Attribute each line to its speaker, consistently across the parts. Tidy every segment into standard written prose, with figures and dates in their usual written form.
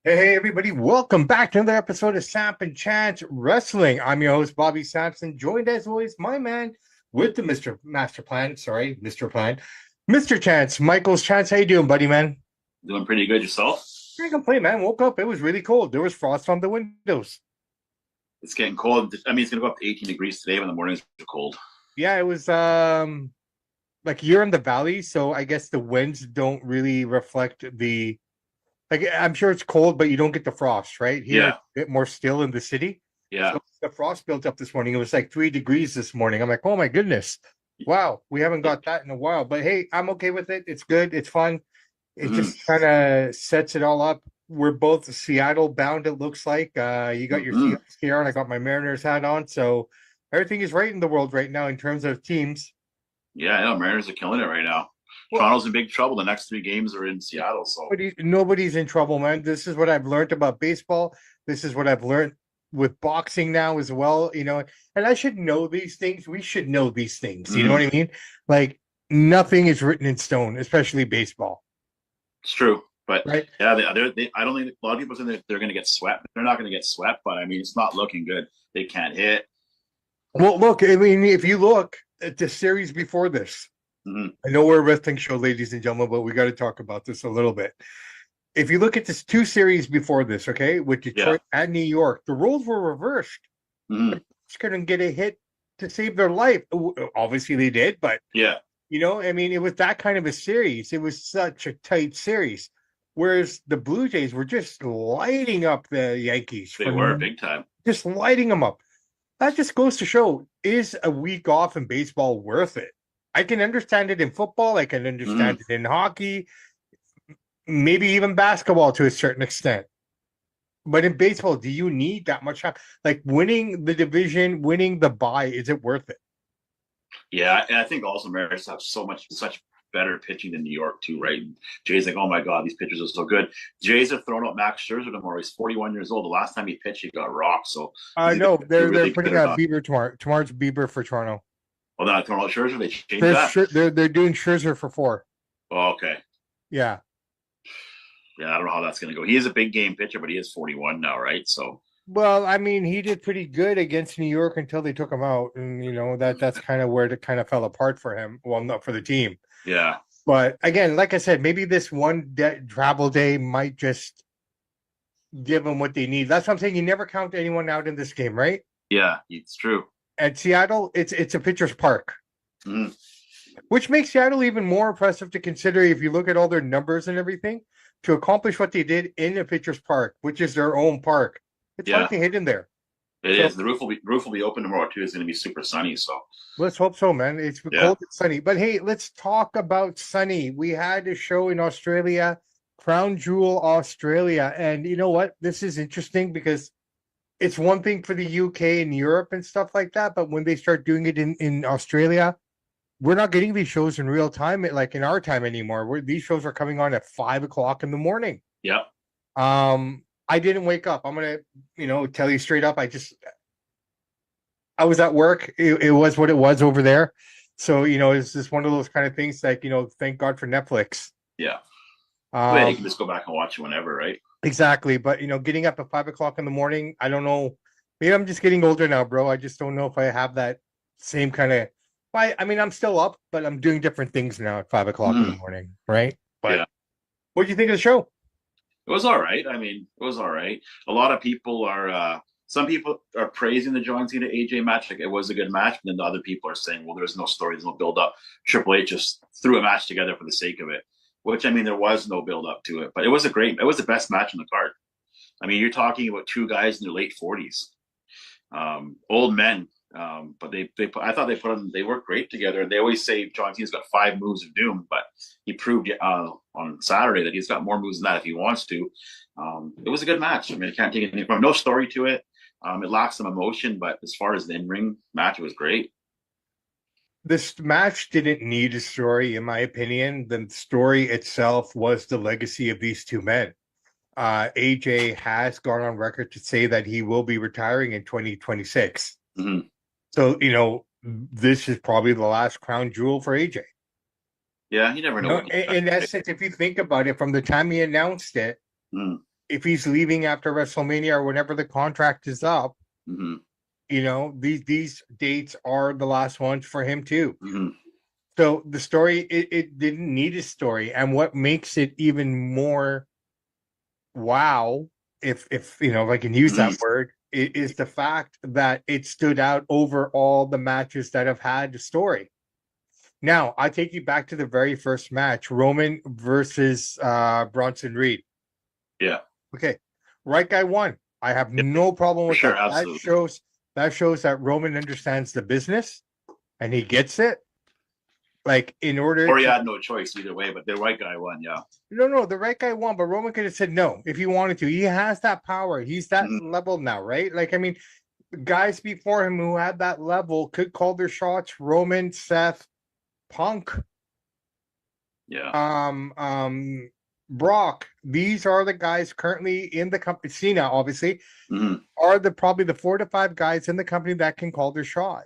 Speaker 1: Hey, everybody, welcome back to another episode of Samp Chance Wrestling. I'm your host, Bobby Sampson, joined as always, my man with the Mr. Master Plan. Sorry, Mr. Plan. Mr. Chance, Michael's Chance. How you doing, buddy, man?
Speaker 2: Doing pretty good yourself.
Speaker 1: Can't complain, man. Woke up, it was really cold. There was frost on the windows.
Speaker 2: It's getting cold. I mean, it's gonna go up to 18 degrees today when the mornings are cold.
Speaker 1: Yeah, it was like you're in the valley, so I guess the winds don't really reflect the like I'm sure it's cold, but you don't get the frost, right? Here
Speaker 2: Yeah,
Speaker 1: it's a bit more still in the city.
Speaker 2: yeah.
Speaker 1: So the frost built up this morning. It was like 3 degrees this morning. I'm like, oh my goodness. Wow, we haven't got that in a while. But hey, I'm okay with it. It's good. It's fun. It
Speaker 2: Hmm.
Speaker 1: just kind of sets it all up. We're both Seattle bound, it looks like. You got your
Speaker 2: Hmm.
Speaker 1: Seahawks here, and I got my Mariners hat on. So everything is right in the world right now in terms of teams.
Speaker 2: Yeah, I know Mariners are killing it right now.
Speaker 1: Well,
Speaker 2: Toronto's in big trouble. The next three games are in Seattle, so
Speaker 1: nobody's in trouble, man. This is what I've learned about baseball. This is what I've learned with boxing now as well, and I should know these things. We should know these things. You know what
Speaker 2: hmm
Speaker 1: I mean? Like nothing is written in stone, especially baseball,
Speaker 2: it's true. But
Speaker 1: right?
Speaker 2: yeah, I don't think a lot of people think they're going to get swept. They're not going to get swept, but I mean, it's not looking good. They can't hit.
Speaker 1: Well, look, I mean, if you look at the series before this,
Speaker 2: Hmm.
Speaker 1: I know we're a wrestling show, ladies and gentlemen, but we got to talk about this a little bit. If you look at this two series before this, okay, with
Speaker 2: Yeah.
Speaker 1: Detroit and New York, the roles were reversed.
Speaker 2: Hmm.
Speaker 1: Just couldn't get a hit to save their life. Obviously, they did, but
Speaker 2: Yeah.
Speaker 1: I mean, it was that kind of a series. It was such a tight series. Whereas the Blue Jays were just lighting up the Yankees
Speaker 2: They were
Speaker 1: from
Speaker 2: big time.
Speaker 1: just lighting them up. That just goes to show, is a week off in baseball worth it? I can understand it in football. I can
Speaker 2: Hmm.
Speaker 1: understand it in hockey, maybe even basketball to a certain extent. But in baseball, do you need that much time? Like winning the division, winning the bye, is it worth it?
Speaker 2: Yeah, and I think also Mariners have such better pitching than New York too, right? Jay's like, oh my god, these pitchers are so good. Jays have thrown out Max Scherzer tomorrow. He's 41 years old. The last time he pitched, he got rocked. So he's either
Speaker 1: No,
Speaker 2: they're
Speaker 1: they're
Speaker 2: really
Speaker 1: putting
Speaker 2: good or
Speaker 1: out
Speaker 2: not.
Speaker 1: Bieber tomorrow. Tomorrow's Bieber for Toronto.
Speaker 2: Well, they're not throwing out Scherzer. They changed that.
Speaker 1: They're doing Scherzer for 4.
Speaker 2: Oh, okay.
Speaker 1: Yeah.
Speaker 2: Yeah, I don't know how that's going to go. He is a big game pitcher, but he is 41 now, right? So
Speaker 1: Well, I mean, he did pretty good against New York until they took him out, and that's kind of where it kind of fell apart for him. Well, not for the team,
Speaker 2: yeah,
Speaker 1: but again, like I said, maybe this travel day might just give them what they need. That's what I'm saying. You never count anyone out in this game, right?
Speaker 2: yeah, it's true.
Speaker 1: At Seattle, it's a pitcher's park,
Speaker 2: Mhm.
Speaker 1: which makes Seattle even more impressive to consider if you look at all their numbers and everything. To accomplish what they did in a pitcher's park, which is their own park, it's hard
Speaker 2: Yeah,
Speaker 1: to hit in there.
Speaker 2: it
Speaker 1: So
Speaker 2: is. The roof will be open tomorrow too. It's going to be super sunny. So
Speaker 1: let's hope so, man. It's
Speaker 2: yeah,
Speaker 1: cold and sunny. But hey, let's talk about sunny. We had a show in Australia, Crown Jewel, Australia. And you know what? This is interesting because it's one thing for the UK and Europe and stuff like that. But when they start doing it in Australia, we're not getting these shows in real time, like in our time anymore. These shows are coming on at 5 o'clock in the morning.
Speaker 2: yeah.
Speaker 1: I didn't wake up. I'm gonna, tell you straight up. I was at work. It was what it was over there. So, it's just one of those kind of things like, thank God for Netflix.
Speaker 2: Yeah. Well, yeah, you can
Speaker 1: Um,
Speaker 2: just go back and watch it whenever, right?
Speaker 1: exactly. But, getting up at 5 o'clock in the morning, I don't know. Maybe I'm just getting older now, bro. I just don't know if I have that same kind of. I mean, I'm still up, but I'm doing different things now at 5 o'clock in the
Speaker 2: Mhm.
Speaker 1: morning, right? But
Speaker 2: Yeah.
Speaker 1: what do you think of the show?
Speaker 2: It was all right. I mean, it was all right. A lot of people are, some people are praising the John Cena AJ match. Like it was a good match. And then the other people are saying, well, there's no story, there's no build up. Triple H just threw a match together for the sake of it, which I mean, there was no build up to it, but it was the best match in the card. I mean, you're talking about two guys in their late 40s, old men. But I thought they worked great together. And they always say John Cena's got 5 moves of doom, but he proved on Saturday that he's got more moves than that if he wants to. It was a good match. I mean, I can't take anything from. No story to it. It lacks some emotion, but as far as the in-ring match, it was great.
Speaker 1: This match didn't need a story, in my opinion. The story itself was the legacy of these two men. AJ has gone on record to say that he will be retiring in 2026.
Speaker 2: Mm-hmm.
Speaker 1: So, this is probably the last crown jewel for AJ.
Speaker 2: Yeah, you never know what you got.
Speaker 1: In essence, if you think about it, from the time he announced it,
Speaker 2: Mm.
Speaker 1: if he's leaving after WrestleMania or whenever the contract is up,
Speaker 2: Mm-hmm.
Speaker 1: these dates are the last ones for him too.
Speaker 2: Mm-hmm.
Speaker 1: So the story, it didn't need a story, and what makes it even more wow, if if I can use that
Speaker 2: Mm-hmm.
Speaker 1: word, is the fact that it stood out over all the matches that have had the story. Now, I take you back to the very first match, Roman versus Bronson Reed.
Speaker 2: Yeah.
Speaker 1: Okay, right guy won. I have
Speaker 2: Yeah.
Speaker 1: no problem
Speaker 2: For
Speaker 1: with
Speaker 2: sure.
Speaker 1: that.
Speaker 2: Absolutely.
Speaker 1: That shows that Roman understands the business and he gets it. Like in order
Speaker 2: Or he
Speaker 1: to
Speaker 2: had no choice either way, but the white guy won. Yeah.
Speaker 1: no, the right guy won, but Roman could have said no if he wanted to. He has that power. He's that
Speaker 2: Mm-hmm.
Speaker 1: level now, right? Like I mean, guys before him who had that level could call their shots. Roman, Seth, Punk,
Speaker 2: Yeah.
Speaker 1: um, um, Brock. These are the guys currently in the company. Cena, obviously,
Speaker 2: Mm-hmm.
Speaker 1: are the probably the 4 to 5 guys in the company that can call their shot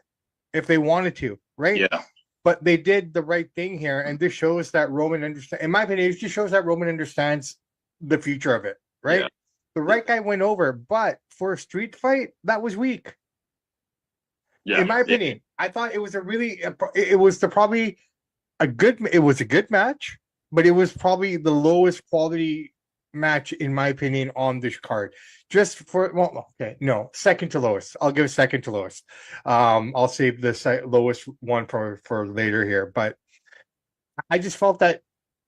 Speaker 1: if they wanted to, right?
Speaker 2: Yeah.
Speaker 1: But they did the right thing here, and this shows that Roman understands. In my opinion, it just shows that Roman understands the future of it,
Speaker 2: Yeah.
Speaker 1: right? The right guy went over, but for a street fight, that was weak.
Speaker 2: Yeah.
Speaker 1: In my opinion, I thought it was a really, it was the probably it was a good match, but it was probably the lowest quality match in my opinion on this card. Just for well, okay, no, second to lowest. I'll give second to lowest. I'll save the lowest one for later here, but I just felt that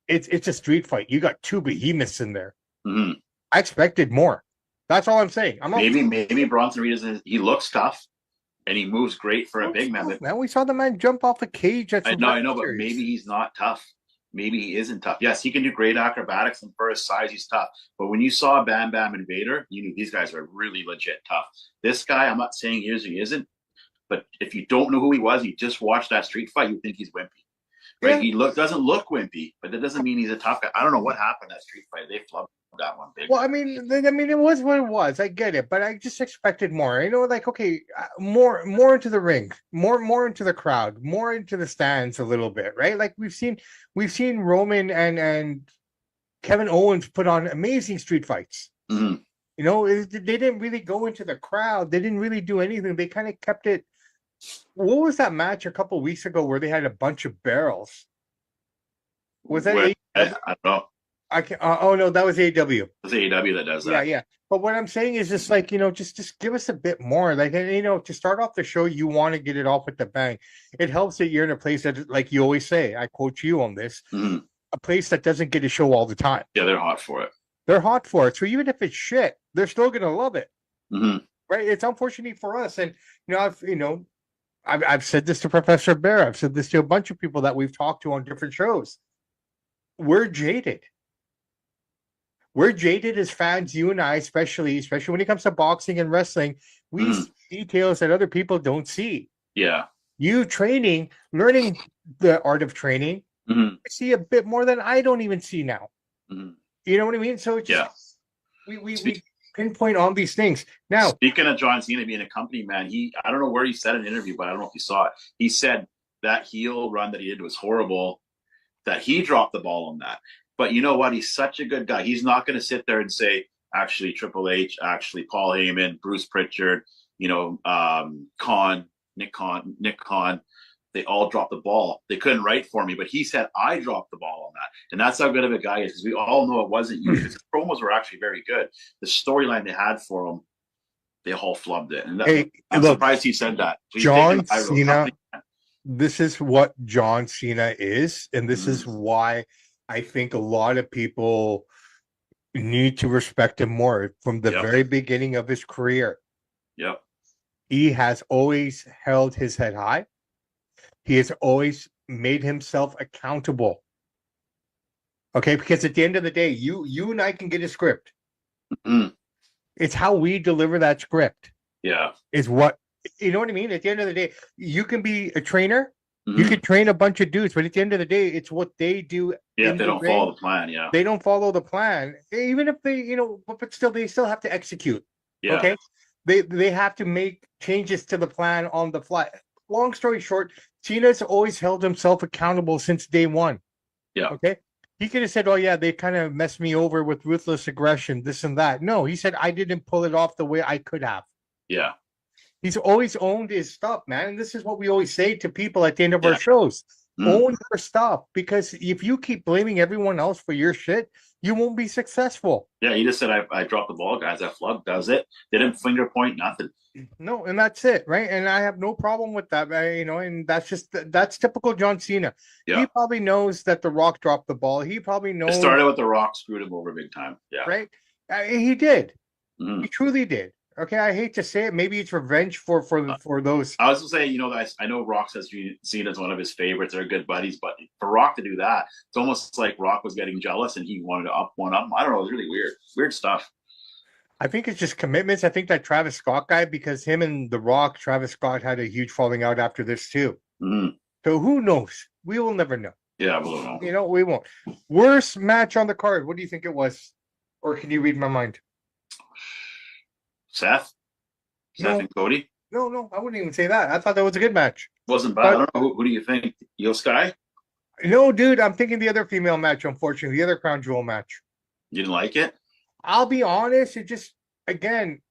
Speaker 1: it's a street fight. You got two behemoths in there.
Speaker 2: Mm-hmm.
Speaker 1: I expected more. That's all I'm saying. I'm not.
Speaker 2: Maybe Bronson Reed isn't. He looks tough and he moves great for a big man. But
Speaker 1: Man, we saw the man jump off a cage at
Speaker 2: I
Speaker 1: Survivor
Speaker 2: know, but
Speaker 1: Series.
Speaker 2: maybe he's not tough. Maybe he isn't tough. Yes, he can do great acrobatics, and for his size, he's tough. But when you saw Bam Bam and Vader, you knew these guys are really legit tough. This guy, I'm not saying he is or he isn't, but if you don't know who he was, you just watch that street fight, you think he's wimpy, right?
Speaker 1: Yeah,
Speaker 2: He doesn't look wimpy, but that doesn't mean he's a tough guy. I don't know what happened that street fight. They flubbed that one big.
Speaker 1: well, I mean, it was what it was. I get it, but I just expected more. Like okay, more into the ring, more into the crowd, more into the stands a little bit, right? Like we've seen Roman and Kevin Owens put on amazing street fights.
Speaker 2: Mm-hmm.
Speaker 1: They didn't really go into the crowd. They didn't really do anything. They kind of kept it. What was that match a couple weeks ago where they had a bunch of barrels? Was that
Speaker 2: I don't know.
Speaker 1: I can oh no, that was AEW.
Speaker 2: It's AEW that does that.
Speaker 1: Yeah, yeah. But what I'm saying is just like, just give us a bit more. Like, to start off the show, you want to get it off with the bang. It helps that you're in a place that, like you always say, I quote you on this,
Speaker 2: Mm-hmm.
Speaker 1: a place that doesn't get a show all the time.
Speaker 2: Yeah, they're hot for it.
Speaker 1: They're hot for it. So even if it's shit, they're still going to love it.
Speaker 2: Mm-hmm.
Speaker 1: Right? It's unfortunate for us. And, I've said this to Professor Bear. I've said this to a bunch of people that we've talked to on different shows. We're jaded. We're jaded as fans, you and I, especially when it comes to boxing and wrestling. We see details that other people don't see.
Speaker 2: Yeah.
Speaker 1: You learning the art of training, see a bit more than I don't even see now.
Speaker 2: Mm-hmm.
Speaker 1: You know what I mean? So just, we pinpoint on these things. Now,
Speaker 2: speaking of John Cena being a company man, I don't know where he said in an interview, but I don't know if you saw it. He said that heel run that he did was horrible, that he dropped the ball on that. But you know what? He's such a good guy. He's not going to sit there and say, actually, Triple H, actually, Paul Heyman, Bruce Pritchard, Nick Khan, they all dropped the ball. They couldn't write for me, but he said, I dropped the ball on that. And that's how good of a guy he is, because we all know it wasn't you. Because his promos were actually very good. The storyline they had for him, they all flubbed it. And I'm surprised he said that. So
Speaker 1: John Cena, this is what John Cena is. And this is why I think a lot of people need to respect him more from the very beginning of his career.
Speaker 2: Yep.
Speaker 1: He has always held his head high. He has always made himself accountable. Okay, because at the end of the day, you and I can get a script.
Speaker 2: Mm-hmm.
Speaker 1: It's how we deliver that script.
Speaker 2: Yeah.
Speaker 1: Is what, you know what I mean? At the end of the day, you can be a trainer. You could train a bunch of dudes, but at the end of the day, it's what they do.
Speaker 2: Yeah, they don't follow the plan. Yeah,
Speaker 1: they don't follow the plan, even if they, but still, they still have to execute.
Speaker 2: Yeah.
Speaker 1: Okay, they have to make changes to the plan on the fly. Long story short, Cena's always held himself accountable since day one.
Speaker 2: Yeah.
Speaker 1: Okay, He could have said, "Oh yeah, they kind of messed me over with ruthless aggression, this and that." No, he said, "I didn't pull it off the way I could have."
Speaker 2: Yeah.
Speaker 1: He's always owned his stuff, man. And this is what we always say to people at the end of our
Speaker 2: Yeah.
Speaker 1: shows.
Speaker 2: Mm.
Speaker 1: Own your stuff, because if you keep blaming everyone else for your shit, you won't be successful.
Speaker 2: Yeah, he just said I dropped the ball, guys. I flubbed. That was it. They didn't finger point, nothing.
Speaker 1: No, and that's it, right? And I have no problem with that, and that's typical John Cena.
Speaker 2: Yeah.
Speaker 1: He probably knows that The Rock dropped the ball. He probably
Speaker 2: It
Speaker 1: knows,
Speaker 2: started with The Rock, screwed him over big time. Yeah.
Speaker 1: right? He did.
Speaker 2: Mhm.
Speaker 1: He truly did. Okay, I hate to say it. Maybe it's revenge for those.
Speaker 2: I was gonna say, I know Rock says seen as one of his favorites. They're good buddies, but for Rock to do that, it's almost like Rock was getting jealous and he wanted to up one up. I don't know. It's really weird stuff.
Speaker 1: I think it's just commitments. I think that Travis Scott guy, because him and The Rock, Travis Scott had a huge falling out after this too.
Speaker 2: Mm-hmm.
Speaker 1: So who knows? We will never know.
Speaker 2: Yeah, we'll know.
Speaker 1: We won't. Worst match on the card. What do you think it was? Or can you read my mind?
Speaker 2: Seth and Cody.
Speaker 1: No, I wouldn't even say that. I thought that was a good match.
Speaker 2: Wasn't bad. I don't know. Who do you think? Io Sky?
Speaker 1: No, dude, I'm thinking the other female match, unfortunately, the other Crown Jewel match.
Speaker 2: You didn't like it?
Speaker 1: I'll be honest, it just, again,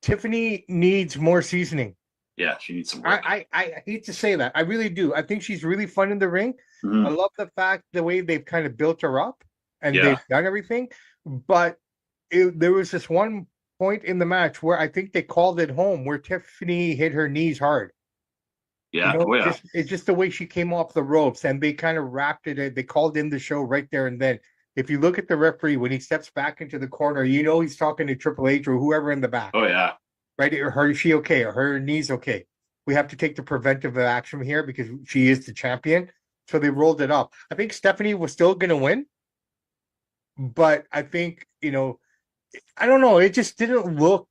Speaker 1: Tiffany needs more seasoning.
Speaker 2: Yeah, she needs some work.
Speaker 1: I hate to say that. I really do. I think she's really fun in the ring.
Speaker 2: Mm-hmm.
Speaker 1: I love the fact, the way they've kind of built her up and they've done everything. But there was this one point in the match where I think they called it home, where Tiffany hit her knees hard.
Speaker 2: Yeah,
Speaker 1: it's just the way she came off the ropes, and they kind of wrapped it. They called in the show right there and then. If you look at the referee when he steps back into the corner, he's talking to Triple H or whoever in the back.
Speaker 2: Oh yeah,
Speaker 1: right? Is she okay? Are her knees okay? We have to take the preventive action here because she is the champion. So they rolled it up. I think Stephanie was still going to win, but I think I don't know. It just didn't look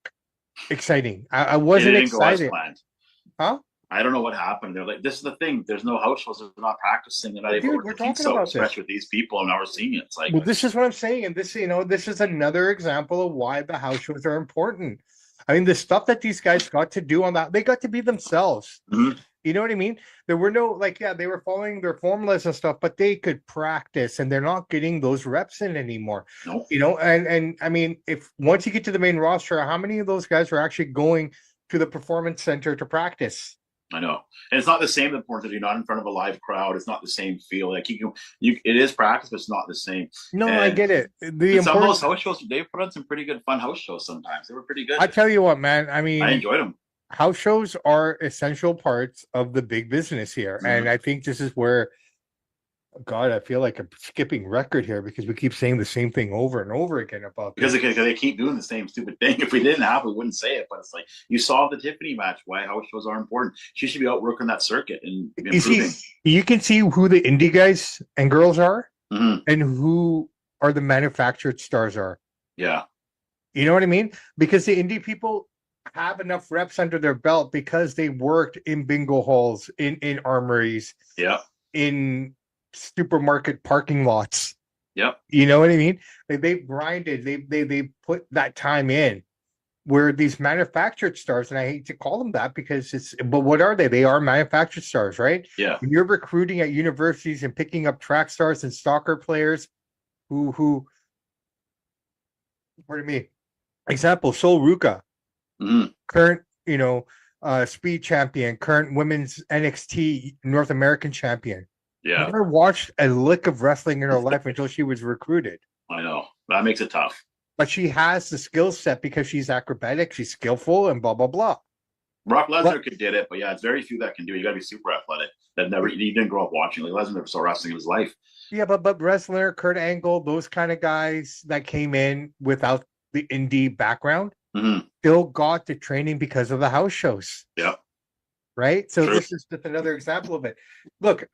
Speaker 1: exciting. I wasn't excited. Huh?
Speaker 2: I don't know what happened. They're like, this is the thing. There's no house shows. They're not practicing. They're not able to
Speaker 1: we're talking about
Speaker 2: especially with these people. I've never seen it. It's like,
Speaker 1: well, this is what I'm saying, and this is another example of why the house shows are important. I mean, the stuff that these guys got to do on that, they got to be themselves.
Speaker 2: Mm-hmm.
Speaker 1: You know what I mean? There were no they were following their formulas and stuff, but they could practice, and they're not getting those reps in anymore.
Speaker 2: Nope.
Speaker 1: And I mean, if once you get to the main roster, how many of those guys are actually going to the performance center to practice?
Speaker 2: I know, and it's not the same. The point that you're not in front of a live crowd. It's not the same feel. Like it is practice, but it's not the same.
Speaker 1: No, I get it.
Speaker 2: Some of those house shows, they put on some pretty good, fun house shows. Sometimes they were pretty good.
Speaker 1: I tell you what, man. I mean,
Speaker 2: I enjoyed them.
Speaker 1: House shows are essential parts of the big business here, and I think this is where, God, I feel like I'm skipping record here because we keep saying the same thing over and over again about
Speaker 2: because they keep doing the same stupid thing. If we didn't have, we wouldn't say it. But it's like you saw the Tiffany match. Why house shows are important. She should be out working that circuit and improving.
Speaker 1: You can see who the indie guys and girls are, and who are the manufactured stars are.
Speaker 2: Yeah,
Speaker 1: you know what I mean. Because the indie people have enough reps under their belt because they worked in bingo halls, in armories, in supermarket parking lots.
Speaker 2: Yep.
Speaker 1: You know what I mean? They've grinded, they put that time in, where these manufactured stars, and I hate to call them that because but what are they? They are manufactured stars, right?
Speaker 2: Yeah.
Speaker 1: When you're recruiting at universities and picking up track stars and soccer players who pardon me, example, Sol Ruka, current, speed champion, current women's NXT North American champion.
Speaker 2: Yeah.
Speaker 1: Never watched a lick of wrestling in her life until she was recruited.
Speaker 2: I know. That makes it tough.
Speaker 1: But she has the skill set because she's acrobatic, she's skillful, and blah, blah, blah.
Speaker 2: Brock Lesnar could get it, but yeah, it's very few that can do it. You got to be super athletic. He didn't grow up watching. Like Lesnar never saw wrestling in his life.
Speaker 1: Yeah, but Wrestler, Kurt Angle, those kind of guys that came in without the indie background still got the training because of the house shows.
Speaker 2: Yeah.
Speaker 1: Right? So this is just another example of it. Look,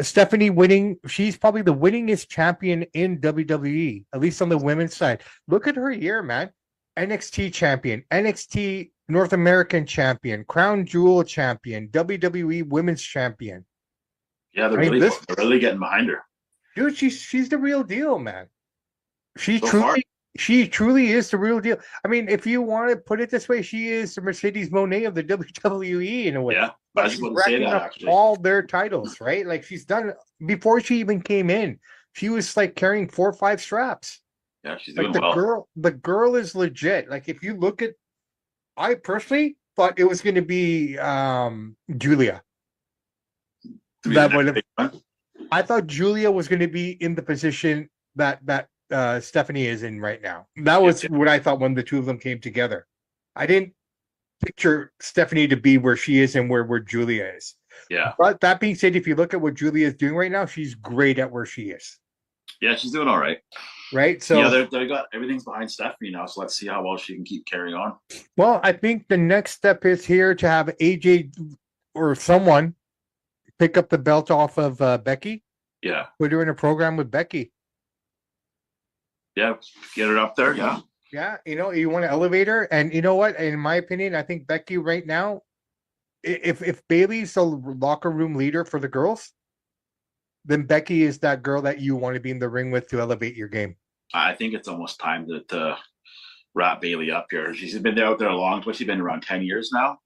Speaker 1: Stephanie winning, she's probably the winningest champion in WWE, at least on the women's side. Look at her year, man. NXT champion, NXT North American champion, Crown Jewel champion, WWE women's champion.
Speaker 2: Yeah, they're really getting behind her.
Speaker 1: Dude, she's the real deal, man. She's
Speaker 2: so
Speaker 1: She truly is the real deal. I mean, if you want to put it this way, she is the Mercedes Monet of the WWE in a way.
Speaker 2: Yeah, I
Speaker 1: But
Speaker 2: was just
Speaker 1: she's
Speaker 2: about to say
Speaker 1: racking
Speaker 2: that
Speaker 1: up
Speaker 2: actually.
Speaker 1: all their titles, right? Like she's done before she even came in. She was like carrying 4 or 5 straps.
Speaker 2: Yeah, she's
Speaker 1: Like
Speaker 2: doing well.
Speaker 1: the girl is legit. Like if you look at, I personally thought it was going to be Julia.
Speaker 2: To be the
Speaker 1: That
Speaker 2: next
Speaker 1: would have.
Speaker 2: big one.
Speaker 1: I thought Julia was going to be in the position that Stephanie is in right now. That
Speaker 2: Yeah,
Speaker 1: was what I thought when the two of them came together. I didn't picture Stephanie to be where she is and where Julia is.
Speaker 2: yeah,
Speaker 1: But that being said, if you look at what Julia is doing right now, she's great at where she is.
Speaker 2: yeah, she's doing all right.
Speaker 1: Right.
Speaker 2: Yeah,
Speaker 1: So,
Speaker 2: they got everything's behind Stephanie now, so let's see how well she can keep carrying on.
Speaker 1: well, I think the next step is here to have AJ or someone pick up the belt off of Becky,
Speaker 2: Yeah,
Speaker 1: put her in a program with Becky.
Speaker 2: yeah, get her up there. Yeah,
Speaker 1: Yeah, you want to elevate her, and you know what? In my opinion, I think Becky right now, if Bailey's the locker room leader for the girls, then Becky is that girl that you want to be in the ring with to elevate your game.
Speaker 2: I think it's almost time to wrap Bailey up here. She's been there out there a long. What's she been around 10 years now?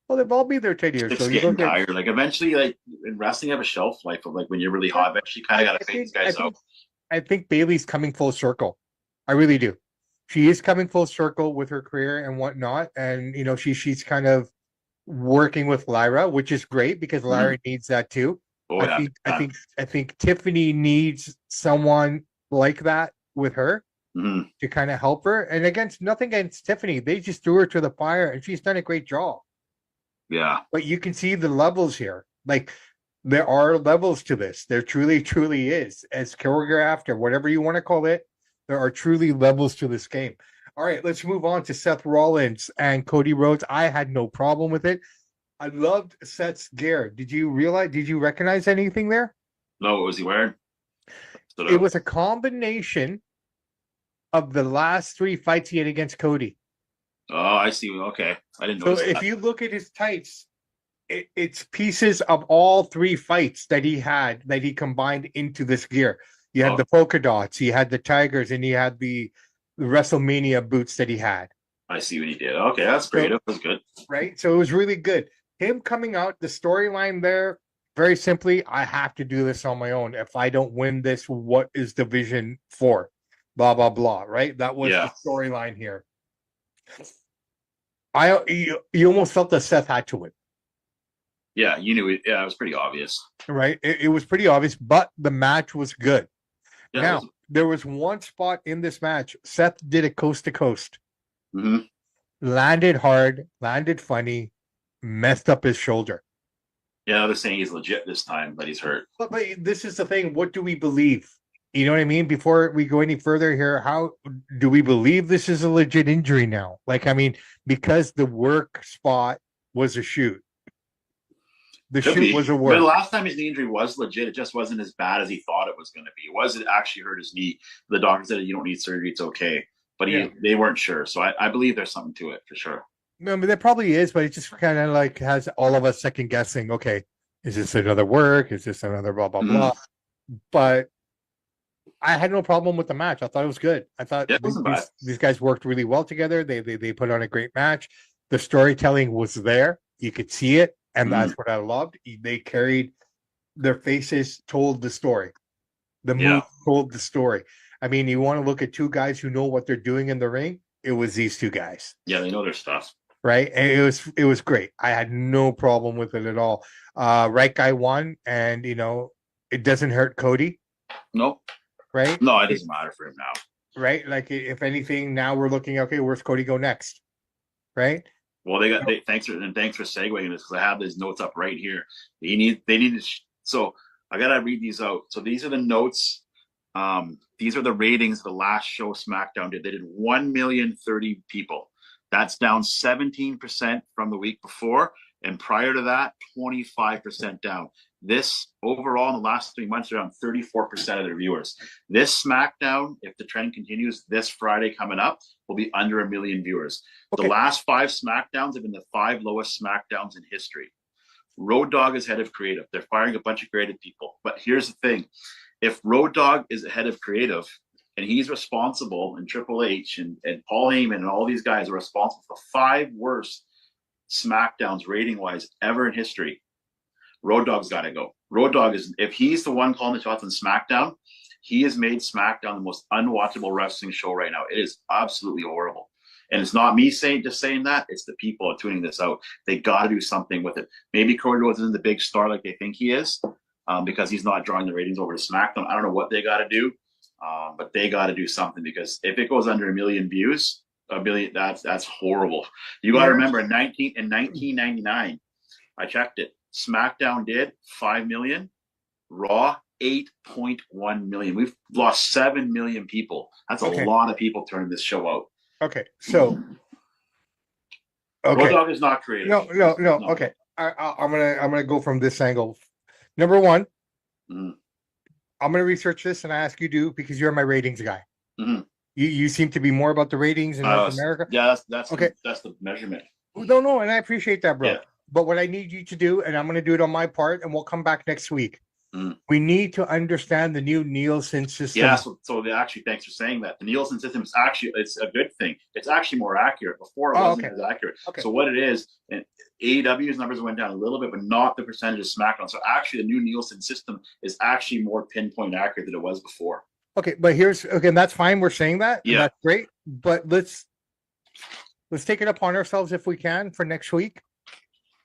Speaker 1: Well, they've all been there 10 years. So
Speaker 2: It's
Speaker 1: you
Speaker 2: getting
Speaker 1: look at,
Speaker 2: tired. Like eventually, like in wrestling, you have a shelf life of like when you're really hot. Eventually, you kind of got to fade these
Speaker 1: I
Speaker 2: guys out.
Speaker 1: think, I think Bailey's coming full circle. I really do. She is coming full circle with her career and whatnot, and she's kind of working with Lyra, which is great because
Speaker 2: Mm-hmm.
Speaker 1: Lyra needs that too.
Speaker 2: Oh
Speaker 1: I
Speaker 2: yeah,
Speaker 1: think I think I think Tiffany needs someone like that with her
Speaker 2: mm-hmm.
Speaker 1: to kind of help her. And against nothing against Tiffany, they just threw her to the fire, and she's done a great job.
Speaker 2: Yeah,
Speaker 1: But you can see the levels here. Like there are levels to this. There truly, truly is. As choreographed or whatever you want to call it, there are truly levels to this game. All right, let's move on to Seth Rollins and Cody Rhodes. I had no problem with it. I loved Seth's gear. Did you recognize anything there?
Speaker 2: no, what was he wearing? Sort
Speaker 1: It
Speaker 2: of.
Speaker 1: was a combination of the last 3 fights he had against Cody.
Speaker 2: Oh, I see. Okay, I didn't
Speaker 1: So
Speaker 2: notice
Speaker 1: if
Speaker 2: that.
Speaker 1: you look at his tights, it's pieces of all 3 fights that he had that he combined into this gear. You had
Speaker 2: Oh,
Speaker 1: the polka dots, he had the tigers, and he had the WrestleMania boots that he had.
Speaker 2: I see what he did. Okay, that's
Speaker 1: So
Speaker 2: creative. That's good.
Speaker 1: right, so it was really good. Him coming out, the storyline there, very simply, I have to do this on my own. If I don't win this, what is division for? Blah blah blah. Right, that was the
Speaker 2: Yeah,
Speaker 1: storyline here. You almost felt that Seth had to win.
Speaker 2: yeah, you knew it. Yeah, it was pretty obvious.
Speaker 1: Right, it was pretty obvious, but the match was good.
Speaker 2: Yeah, it
Speaker 1: Now,
Speaker 2: was.
Speaker 1: there was one spot in this match. Seth did it coast to coast,
Speaker 2: Mm-hmm.
Speaker 1: landed hard, landed funny, messed up his shoulder.
Speaker 2: Yeah, they're saying he's legit this time, but he's hurt.
Speaker 1: But this is the thing. What do we believe? You know what I mean? Before we go any further here, how do we believe this is a legit injury now? Like, I mean, because the work spot was a shoot. The
Speaker 2: Could
Speaker 1: shoot
Speaker 2: be.
Speaker 1: was a
Speaker 2: But the
Speaker 1: work.
Speaker 2: last time his knee injury was legit. It just wasn't as bad as he thought it was going to be. It wasn't actually hurt his knee. The doctor said you don't need surgery. It's okay. But
Speaker 1: Yeah.
Speaker 2: they weren't sure. So I believe there's something to it for sure.
Speaker 1: I mean, there probably is, but it just kind of like has all of us second guessing. Okay, is this another work? Is this another blah blah
Speaker 2: Mm-hmm.
Speaker 1: blah? But I had no problem with the match. I thought it was good. I thought
Speaker 2: Yeah, it wasn't bad.
Speaker 1: these guys worked really well together. They put on a great match. The storytelling was there. You could see it, and
Speaker 2: Mm-hmm.
Speaker 1: that's what I loved. They carried their faces, told the story. The
Speaker 2: Yeah.
Speaker 1: move told the story. I mean, you want to look at two guys who know what they're doing in the ring. It was these two guys,
Speaker 2: Yeah, they know their stuff.
Speaker 1: right? And it was great. I had no problem with it at all. Right guy won, and it doesn't hurt Cody,
Speaker 2: Nope.
Speaker 1: right?
Speaker 2: No, it doesn't matter for him now.
Speaker 1: Right? Like if anything, now we're looking, okay, where's Cody go next? Right?
Speaker 2: Well, thanks for segueing this because I have these notes up right here. They need to. So I gotta read these out. So these are the notes. These are the ratings of the last show SmackDown did. They did 1,030,000 people. That's down 17% from the week before, and prior to that, 25% down. This overall in the last 3 months, around 34% of their viewers. This SmackDown, if the trend continues, this Friday coming up, will be under 1 million viewers.
Speaker 1: Okay.
Speaker 2: The last 5 SmackDowns have been the 5 lowest SmackDowns in history. Road Dogg is head of creative. They're firing a bunch of creative people. But here's the thing. If Road Dogg is head of creative, and he's responsible, and Triple H and Paul Heyman and all these guys are responsible for the 5 worst SmackDowns rating wise ever in history. Road Dogg's got to go. Road Dogg is, if he's the one calling the shots on SmackDown, he has made SmackDown the most unwatchable wrestling show right now. It is absolutely horrible. And it's not me saying that. It's the people are tuning this out. They got to do something with it. Maybe Cody Rhodes isn't the big star like they think he is, because he's not drawing the ratings over to SmackDown. I don't know what they got to do, but they got to do something, because if it goes under 1 million views, that's horrible. You got to remember, in 1999, I checked it. SmackDown did 5 million, Raw 8.1 million. We've lost 7 million people. That's a lot of people turning this show out.
Speaker 1: Okay, so
Speaker 2: Road Dogg is not creative.
Speaker 1: No. Okay, I'm gonna go from this angle. Number one, I'm gonna research this and I ask you to, because you're my ratings guy. You seem to be more about the ratings in North America.
Speaker 2: Yeah, that's okay. That's the measurement.
Speaker 1: No, and I appreciate that, bro.
Speaker 2: Yeah.
Speaker 1: But what I need you to do, and I'm gonna do it on my part, and we'll come back next week. We need to understand the new Nielsen system.
Speaker 2: Yeah, so they actually, thanks for saying that. The Nielsen system is actually, it's a good thing. It's actually more accurate. Before it wasn't as accurate. So what it is, and AEW's numbers went down a little bit, but not the percentage of SmackDown. So actually the new Nielsen system is actually more pinpoint accurate than it was before. Okay,
Speaker 1: but that's fine. We're saying that. Yeah, that's great. But let's take it upon ourselves, if we can, for next week,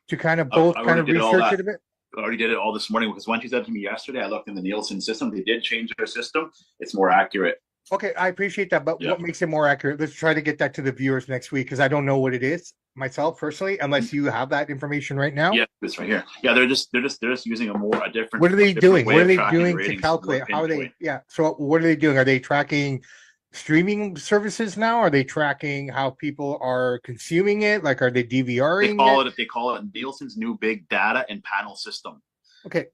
Speaker 1: to kind of both research it a bit.
Speaker 2: I already did it all this morning, because once you said to me yesterday, I looked in the Nielsen system. They did change their system. It's more accurate.
Speaker 1: Okay, I appreciate that. But what makes it more accurate? Let's try to get that to the viewers next week, because I don't know what it is myself personally, unless you have that information right now.
Speaker 2: Yeah, it's right here. Yeah, they're just using a different.
Speaker 1: What are they doing? What are they doing to calculate? How are they? Yeah. So what are they doing? Are they tracking streaming services now? Are they tracking how people are consuming it? Like, are they DVRing?
Speaker 2: They call it Nielsen's new big data and panel system.
Speaker 1: Okay.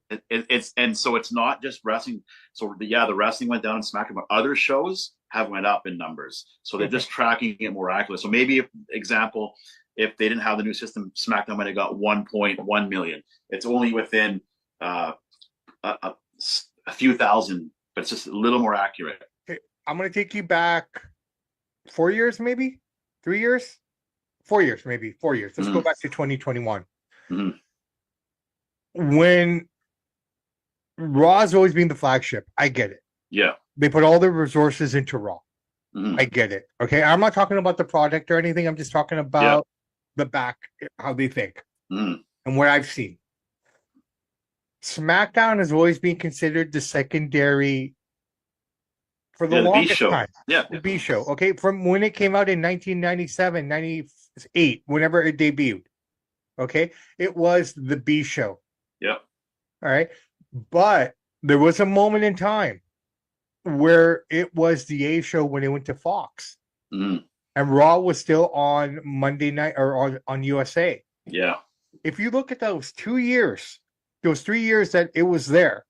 Speaker 2: So it's not just wrestling. So the wrestling went down in SmackDown, but other shows have went up in numbers. So they're just tracking it more accurately. So maybe, if they didn't have the new system, SmackDown might have got 1.1 million. It's only within a few thousand, but it's just a little more accurate.
Speaker 1: I'm going to take you back 4 years, maybe 3 years, 4 years, maybe 4 years. Let's go back to 2021. When Raw's always been the flagship. I get it.
Speaker 2: Yeah.
Speaker 1: They put all their resources into Raw. I get it. Okay. I'm not talking about the product or anything. I'm just talking about the back, how they think and what I've seen. SmackDown has always been considered the secondary for the longest time.
Speaker 2: Yeah.
Speaker 1: The B show. Okay. From when it came out in 1997, 98, whenever it debuted. Okay. It was the B show.
Speaker 2: Yeah.
Speaker 1: All right. But there was a moment in time where it was the A show when it went to Fox. And Raw was still on Monday night or on USA.
Speaker 2: Yeah.
Speaker 1: If you look at those 2 years, those 3 years that it was there,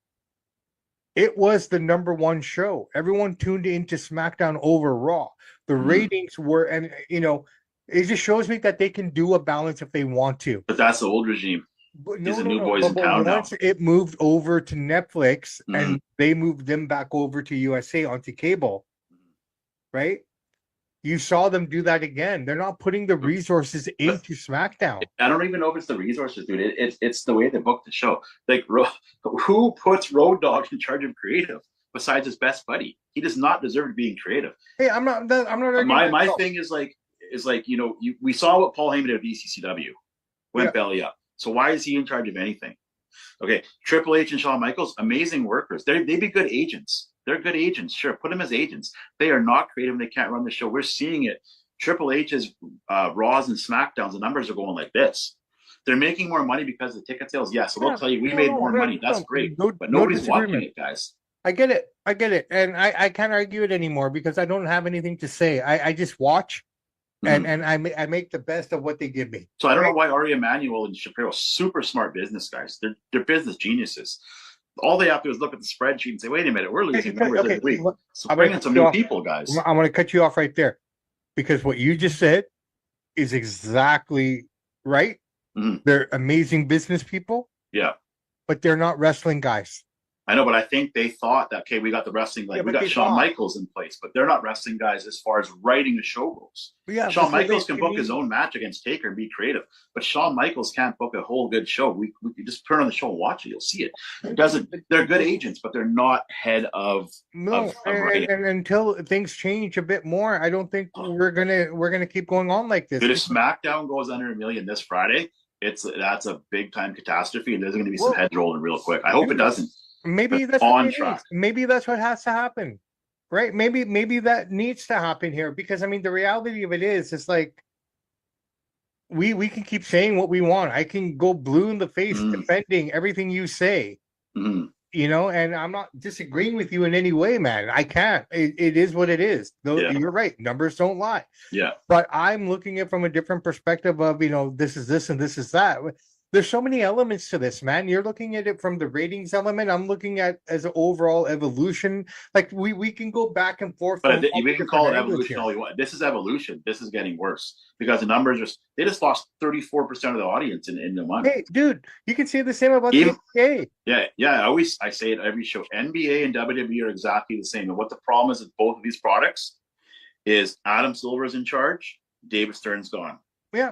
Speaker 1: it was the number one show. Everyone tuned into SmackDown over Raw. The ratings were, and it just shows me that they can do a balance if they want to.
Speaker 2: But that's the old regime. These are new boys in town now.
Speaker 1: Once it moved over to Netflix and they moved them back over to USA onto cable, right? You saw them do that again. They're not putting the resources into SmackDown.
Speaker 2: I don't even know if it's the resources, dude. It's the way they booked the show. Like, who puts Road Dogg in charge of creative besides his best buddy? He does not deserve to be creative.
Speaker 1: Hey, I'm not.
Speaker 2: My thing is we saw what Paul Heyman did at ECCW, went belly up. So why is he in charge of anything? Okay, Triple H and Shawn Michaels, amazing workers. They'd be good agents. They're good agents. Sure, put them as agents. They are not creative. They can't run the show. We're seeing it. Triple H's Raws and SmackDowns, the numbers are going like this. They're making more money because of the ticket sales. Yeah, so they'll tell you we made more money. That's great. But nobody's watching it, guys.
Speaker 1: I get it. And I can't argue it anymore because I don't have anything to say. I just watch. And I make the best of what they give me.
Speaker 2: So I don't know why Ari Emanuel and Shapiro, super smart business guys. They're business geniuses. All they have to do is look at the spreadsheet and say, "Wait a minute, we're losing numbers every week." So bring in some new people, guys.
Speaker 1: I'm going to cut you off right there because what you just said is exactly right. They're amazing business people.
Speaker 2: Yeah,
Speaker 1: but they're not wrestling guys.
Speaker 2: I know, but I think they thought that, okay, we got the wrestling,
Speaker 1: Yeah,
Speaker 2: like we
Speaker 1: but
Speaker 2: got
Speaker 1: they
Speaker 2: Shawn
Speaker 1: thought,
Speaker 2: Michaels in place, but they're not wrestling guys as far as writing a show goes.
Speaker 1: yeah, but
Speaker 2: Shawn
Speaker 1: so
Speaker 2: Michaels can
Speaker 1: they
Speaker 2: book his
Speaker 1: need,
Speaker 2: own match against Taker and be creative, but Shawn Michaels can't book a whole good show. We just turn on the show and watch it, you'll see it. It doesn't. They're good agents, but they're not head of
Speaker 1: no,
Speaker 2: writing.
Speaker 1: and until things change a bit more, I don't think we're gonna keep going on like this.
Speaker 2: Dude, if SmackDown goes under 1 million this Friday, that's a big time catastrophe, and there's going to be some
Speaker 1: Well,
Speaker 2: heads rolling real quick. I hope it doesn't.
Speaker 1: maybe
Speaker 2: But
Speaker 1: that's what
Speaker 2: on
Speaker 1: it
Speaker 2: track.
Speaker 1: needs. Maybe that's what has to happen, right? Maybe that needs to happen here because I mean the reality of it is, it's like we can keep saying what we want. I can go blue in the face
Speaker 2: Mm,
Speaker 1: defending everything you say,
Speaker 2: mm,
Speaker 1: and I'm not disagreeing with you in any way, man. I can't. It is what it is. Though
Speaker 2: yeah,
Speaker 1: you're right, numbers don't lie.
Speaker 2: yeah.
Speaker 1: But I'm looking at it from a different perspective of, this is this and this is that. There's so many elements to this, man. You're looking at it from the ratings element. I'm looking at as an overall evolution. Like we can go back and forth
Speaker 2: But
Speaker 1: from all the
Speaker 2: we can
Speaker 1: different
Speaker 2: call it
Speaker 1: angles
Speaker 2: evolution
Speaker 1: here.
Speaker 2: all you want. This is evolution. This is getting worse because the numbers they just lost 34% of the audience in a month.
Speaker 1: Hey, dude, you can say the same about
Speaker 2: Even,
Speaker 1: the NBA.
Speaker 2: yeah. I say it every show. NBA and WWE are exactly the same. And what the problem is with both of these products is Adam Silver's in charge, David Stern's gone.
Speaker 1: Yeah.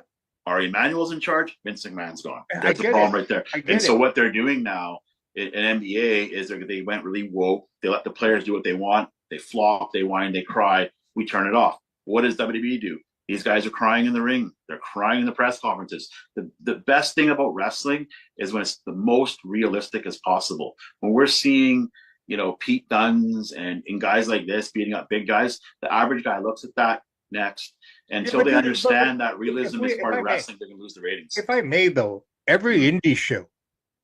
Speaker 2: Ari Emanuel's in charge, Vince McMahon's gone.
Speaker 1: That's
Speaker 2: the problem right there. And so
Speaker 1: it.
Speaker 2: what they're doing now in NBA is they went really woke. They let the players do what they want. They flop, they whine, they cry. We turn it off. What does WWE do? These guys are crying in the ring. They're crying in the press conferences. The best thing about wrestling is when it's the most realistic as possible. When we're seeing, Pete Dunnes and guys like this beating up big guys, the average guy looks at that next. Until they understand that realism is part of wrestling, they're going to lose the ratings.
Speaker 1: If I may, though, every indie show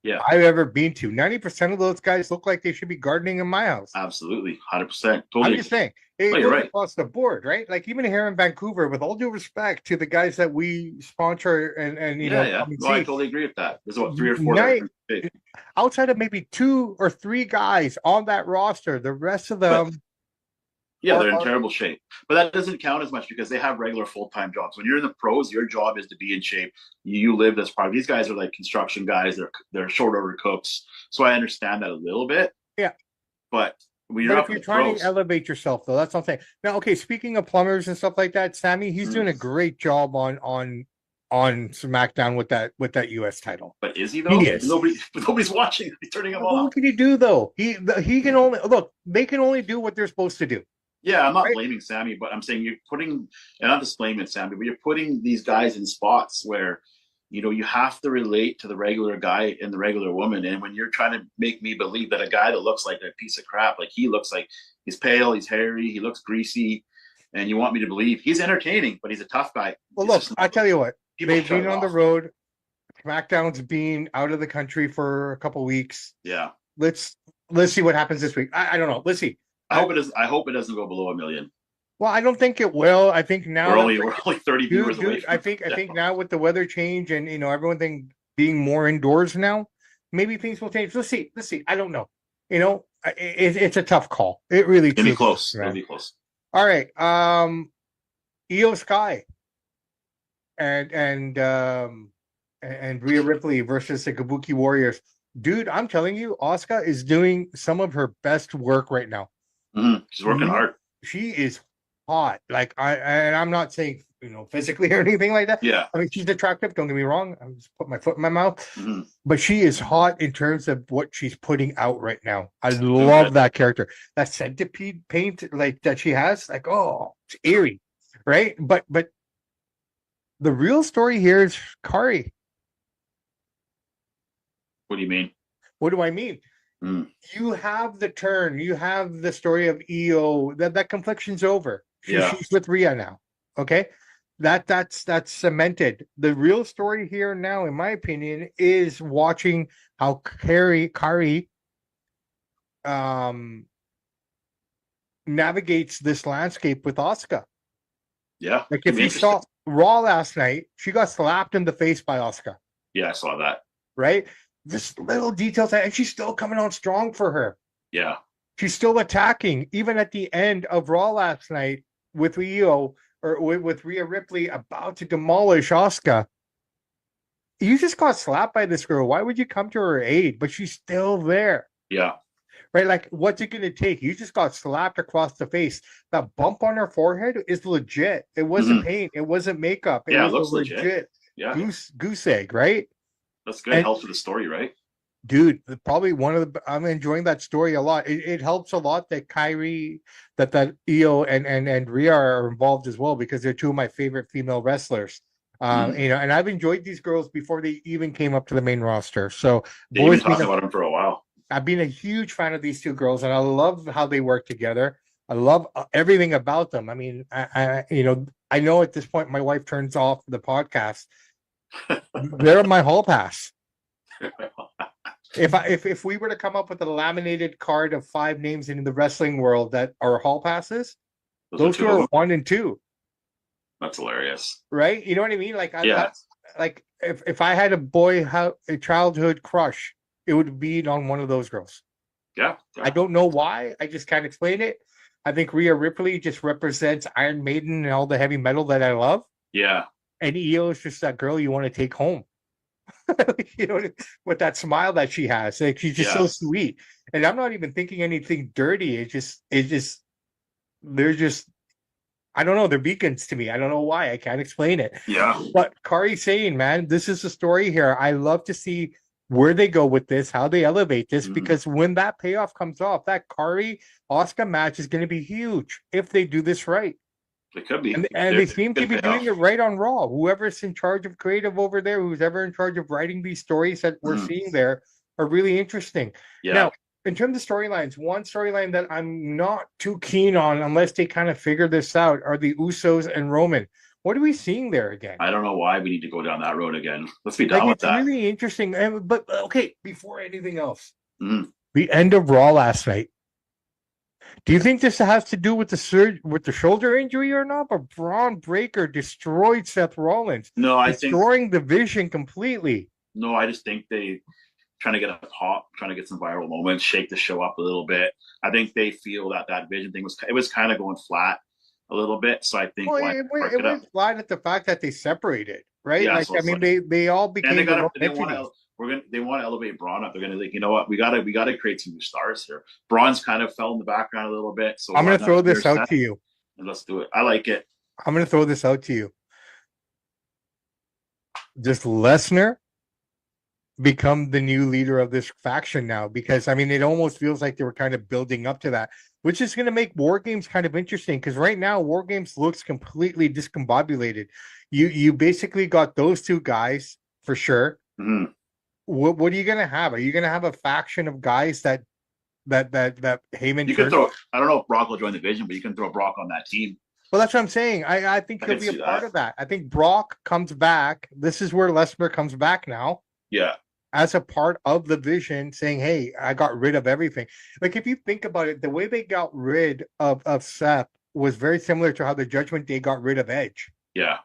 Speaker 1: I've ever been to, 90% of those guys look like they should be gardening in my house.
Speaker 2: Absolutely, 100%. Totally.
Speaker 1: I'm just saying, it goes
Speaker 2: right
Speaker 1: across the board, right? Like even here in Vancouver, with all due respect to the guys that we sponsor and
Speaker 2: yeah. No, I totally agree with that. There's about 3 or 4 that are big.
Speaker 1: Outside of maybe 2 or 3 guys on that roster, the rest of them.
Speaker 2: Yeah, they're in terrible shape. But that doesn't count as much because they have regular full-time jobs. When you're in the pros, your job is to be in shape. You live this part. These guys are like construction guys. They're short order cooks. So I understand that a little bit.
Speaker 1: Yeah.
Speaker 2: But when you're
Speaker 1: if you're trying to elevate yourself, though, that's what I'm saying. Now, okay, speaking of plumbers and stuff like that, Sammy, he's doing a great job on SmackDown with that US title.
Speaker 2: But is he though? He is. Nobody's watching. He's turning him off.
Speaker 1: What can he do though? He can only look. They can only do what they're supposed to do.
Speaker 2: Yeah, I'm not blaming Sammy, but I'm saying you're putting, and not just blaming Sammy, but you're putting these guys in spots where, you have to relate to the regular guy and the regular woman. And when you're trying to make me believe that a guy that looks like a piece of crap, like he looks like he's pale, he's hairy, he looks greasy, and you want me to believe he's entertaining, but he's a tough guy.
Speaker 1: Well, look, I tell you what, they've been on the road. SmackDown's been out of the country for a couple weeks.
Speaker 2: Yeah.
Speaker 1: Let's see what happens this week. I don't know. Let's see.
Speaker 2: I hope it doesn't go below 1 million.
Speaker 1: Well, I don't think it will. I think now
Speaker 2: we're only 30 viewers away.
Speaker 1: I think now with the weather change and everyone being more indoors now, maybe things will change. Let's see. I don't know. It's a tough call. It really
Speaker 2: it'll be close. It'll be close.
Speaker 1: All right. Io Sky and Rhea Ripley versus the Kabuki Warriors. Dude, I'm telling you, Asuka is doing some of her best work right now.
Speaker 2: Mm-hmm. She's working hard.
Speaker 1: She is hot. Like I'm not saying physically or anything like that.
Speaker 2: Yeah.
Speaker 1: I mean, she's attractive. Don't get me wrong. I'm just put my foot in my mouth.
Speaker 2: Mm-hmm.
Speaker 1: But she is hot in terms of what she's putting out right now. I love that character. That centipede paint like that she has. Like, oh, it's eerie, right? But the real story here is Kari.
Speaker 2: What do you mean?
Speaker 1: What do I mean? You have the turn. You have the story of Io. That confliction's over. She's with Rhea now. Okay, that's cemented. The real story here now, in my opinion, is watching how Kari navigates this landscape with Asuka.
Speaker 2: Yeah,
Speaker 1: like if you saw Raw last night, she got slapped in the face by Asuka.
Speaker 2: Yeah, I saw that.
Speaker 1: Right. Just little details, and she's still coming on strong for her.
Speaker 2: Yeah.
Speaker 1: She's still attacking, even at the end of Raw last night with Io or with Rhea Ripley about to demolish Asuka. You just got slapped by this girl. Why would you come to her aid? But she's still there.
Speaker 2: Yeah.
Speaker 1: right? Like, what's it going to take? You just got slapped across the face. That bump on her forehead is legit. It wasn't
Speaker 2: Hmm.
Speaker 1: paint. It wasn't makeup. It
Speaker 2: Yeah, it
Speaker 1: was a
Speaker 2: looks legit.
Speaker 1: legit
Speaker 2: Yeah,
Speaker 1: goose egg, right?
Speaker 2: that's good.
Speaker 1: And
Speaker 2: Helps with the story, right?
Speaker 1: dude, probably one of the I'm enjoying that story a lot. It helps a lot that that Io and Rhea are involved as well because they're two of my favorite female wrestlers.
Speaker 2: Mm.
Speaker 1: And I've enjoyed these girls before they even came up to the main roster. So
Speaker 2: They've been
Speaker 1: boys being
Speaker 2: talking about him for a while.
Speaker 1: I've been a huge fan of these two girls, and I love how they work together. I love everything about them. I mean, I know at this point my wife turns off the podcast. They're my hall pass. If we were to come up with a laminated card of 5 names in the wrestling world that are hall passes,
Speaker 2: Those are
Speaker 1: those
Speaker 2: two
Speaker 1: two
Speaker 2: of
Speaker 1: are
Speaker 2: them.
Speaker 1: 1 and 2,
Speaker 2: That's hilarious.
Speaker 1: right? You know what I mean? Like
Speaker 2: Yeah,
Speaker 1: that's like if I had a childhood crush, it would be on one of those girls.
Speaker 2: yeah,
Speaker 1: I
Speaker 2: yeah,
Speaker 1: don't know why. I just can't explain it. I think Rhea Ripley just represents Iron Maiden and all the heavy metal that I love.
Speaker 2: yeah.
Speaker 1: And Io is just that girl you want to take home. you know, with that smile that she has. Like she's just so
Speaker 2: Yes.
Speaker 1: sweet. And I'm not even thinking anything dirty. They're just I don't know, they're beacons to me. I don't know why. I can't explain it.
Speaker 2: Yeah.
Speaker 1: But Kari saying, man, this is the story here. I love to see where they go with this, how they elevate this,
Speaker 2: Mhm.
Speaker 1: because when that payoff comes off, that Kari Oscar match is going to be huge if they do this right.
Speaker 2: It could be.
Speaker 1: And they
Speaker 2: There's
Speaker 1: seem to
Speaker 2: good
Speaker 1: be doing
Speaker 2: payoff.
Speaker 1: it right on Raw. Whoever's in charge of creative over there, who's ever in charge of writing these stories that we're
Speaker 2: Mhm.
Speaker 1: seeing there, are really interesting.
Speaker 2: Yeah.
Speaker 1: Now, in terms of storylines, one storyline that I'm not too keen on, unless they kind of figure this out, are the Usos and Roman. What are we seeing there again?
Speaker 2: I don't know why we need to go down that road again. Let's be
Speaker 1: Like
Speaker 2: done with
Speaker 1: it's
Speaker 2: that.
Speaker 1: really interesting. But okay, before anything else,
Speaker 2: Mhm.
Speaker 1: the end of Raw last night. Do you think this has to do with the shoulder injury or not? But Braun Breaker destroyed Seth Rollins,
Speaker 2: No, I think
Speaker 1: destroying the Vision completely.
Speaker 2: no. I just think they trying to get a pop, trying to get some viral moments, shake the show up a little bit. I think they feel that that Vision thing was kind of going flat a little bit. So I think
Speaker 1: Well,
Speaker 2: why spark
Speaker 1: it
Speaker 2: it up?
Speaker 1: went flat at the fact that they separated, right?
Speaker 2: Yeah.
Speaker 1: Like
Speaker 2: So
Speaker 1: I
Speaker 2: it's
Speaker 1: mean,
Speaker 2: like
Speaker 1: they all
Speaker 2: and
Speaker 1: became their own
Speaker 2: they want
Speaker 1: entities.
Speaker 2: to they want to elevate Braun up. They're gonna like, you know what, we gotta create some new stars here. Braun's kind of fell in the background a little bit, so
Speaker 1: I'm
Speaker 2: why
Speaker 1: gonna
Speaker 2: not
Speaker 1: throw
Speaker 2: clear
Speaker 1: this out
Speaker 2: set
Speaker 1: to you.
Speaker 2: and let's do it. I like it.
Speaker 1: I'm gonna throw this out to you. Just Lesnar become the new leader of this faction now because I mean it almost feels like they were kind of building up to that, which is going to make War Games kind of interesting because right now War Games looks completely discombobulated. You basically got those two guys for sure.
Speaker 2: Mhm.
Speaker 1: What are you going to have? Are you going to have a faction of guys that Heyman
Speaker 2: You can
Speaker 1: turned?
Speaker 2: throw. I don't know if Brock will join the Vision, but you can throw Brock on that team.
Speaker 1: Well, that's what I'm saying. I think
Speaker 2: I
Speaker 1: he'll
Speaker 2: can
Speaker 1: be a
Speaker 2: see
Speaker 1: part
Speaker 2: that.
Speaker 1: of that. I think Brock comes back. This is where Lesnar comes back now
Speaker 2: Yeah.
Speaker 1: as a part of the Vision, saying, "Hey, I got rid of everything." Like if you think about it, the way they got rid of Seth was very similar to how the Judgment Day got rid of Edge.
Speaker 2: Yeah.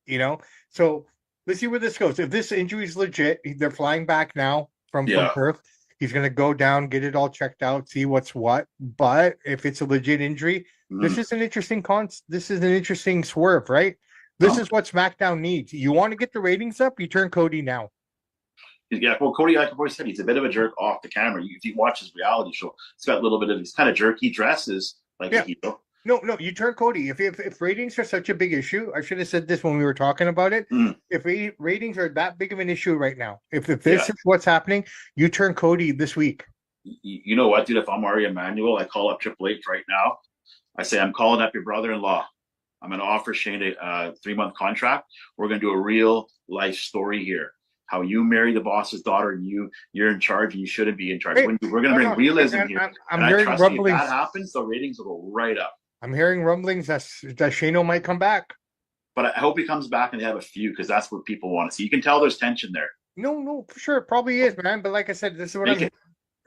Speaker 1: You know, so let's see where this goes. If this injury is legit, they're flying back now from
Speaker 2: Yeah.
Speaker 1: Perth. He's gonna go down, get it all checked out, see what's what. But if it's a legit injury,
Speaker 2: Mhm.
Speaker 1: This is an interesting swerve, right? This is what SmackDown needs. You want to get the ratings up, you turn Cody now.
Speaker 2: Yeah, well, Cody, like I've always said, he's a bit of a jerk off the camera. If you watch his reality show, it's got a little bit of he's kind of jerky, dresses like a
Speaker 1: Yeah.
Speaker 2: heel.
Speaker 1: No, you turn Cody. If ratings are such a big issue, I should have said this when we were talking about it.
Speaker 2: Mm.
Speaker 1: If ratings are that big of an issue right now, if this
Speaker 2: Yeah.
Speaker 1: is what's happening, you turn Cody this week.
Speaker 2: You know what, dude? If I'm Ari Emanuel, I call up Triple H right now. I say, I'm calling up your brother-in-law. I'm going to offer Shane a 3-month contract. We're going to do a real life story here. How you marry the boss's daughter and you're in charge and you shouldn't be in charge.
Speaker 1: Hey,
Speaker 2: We're going to bring realism here.
Speaker 1: I'm
Speaker 2: And I
Speaker 1: hearing
Speaker 2: trust me, if
Speaker 1: rumblings.
Speaker 2: that happens, the ratings will go right up.
Speaker 1: I'm hearing rumblings that Shano might come back.
Speaker 2: But I hope he comes back and they have a few because that's what people want to see. You can tell there's tension there.
Speaker 1: No, for sure, it probably is, man. But like I said, this is what
Speaker 2: Make
Speaker 1: I'm
Speaker 2: it,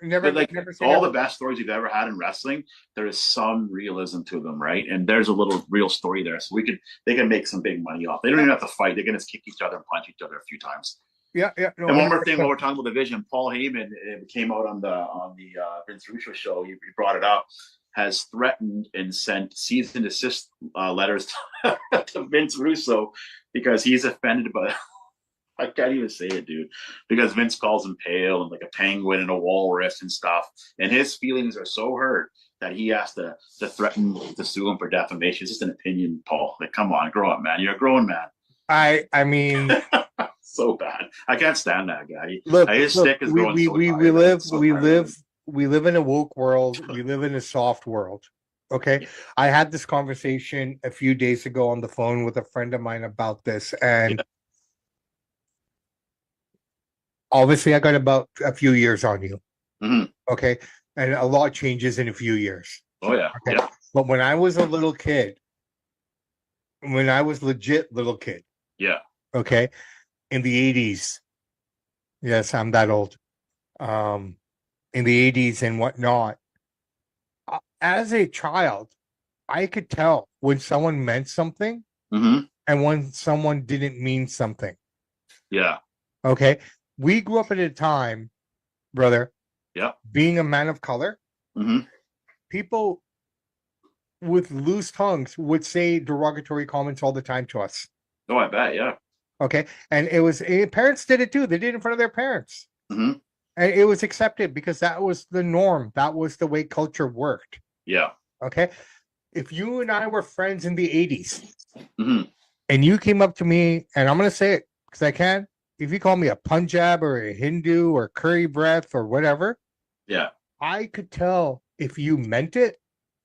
Speaker 1: never,
Speaker 2: but like
Speaker 1: never say
Speaker 2: all
Speaker 1: never.
Speaker 2: the best stories you've ever had in wrestling, there is some realism to them, right? And there's a little real story there, so they can make some big money off. They don't even have to fight; they can just kick each other and punch each other a few times.
Speaker 1: Yeah, no,
Speaker 2: And one more
Speaker 1: 100%.
Speaker 2: thing, while we're talking about division, Paul Heyman came out on the Vince Russo show. He brought it up. Has threatened and sent cease and desist letters to Vince Russo because he's offended by I can't even say it, dude, because Vince calls him pale and like a penguin and a walrus and stuff, and his feelings are so hurt that he has to threaten to sue him for defamation. It's just an opinion, Paul. Like, come on, grow up, man. You're a grown man.
Speaker 1: I mean,
Speaker 2: so bad. I can't stand that guy. His
Speaker 1: look,
Speaker 2: stick is growing so
Speaker 1: we live in a woke world. We live in a soft world. Okay. I had this conversation a few days ago on the phone with a friend of mine about this, and obviously I got about a few years on you.
Speaker 2: Mm-hmm.
Speaker 1: Okay. And a lot changes in a few years.
Speaker 2: Oh yeah.
Speaker 1: Okay.
Speaker 2: Yeah.
Speaker 1: But when I was a little kid, when I was legit little kid,
Speaker 2: yeah.
Speaker 1: Okay. In the 80s. Yes, I'm that old. In the 80s and whatnot. As a child, I could tell when someone meant something and when someone didn't mean something.
Speaker 2: Yeah.
Speaker 1: Okay. We grew up at a time, brother.
Speaker 2: Yeah.
Speaker 1: Being a man of color, people with loose tongues would say derogatory comments all the time to us.
Speaker 2: Oh, I bet. Yeah.
Speaker 1: Okay. And parents did it too. They did it in front of their parents. And it was accepted because that was the norm. That was the way culture worked.
Speaker 2: Yeah.
Speaker 1: Okay. If you and I were friends in the 80s and you came up to me, and I'm going to say it because I can, if you call me a Punjab or a Hindu or curry breath or whatever,
Speaker 2: yeah,
Speaker 1: I could tell if you meant it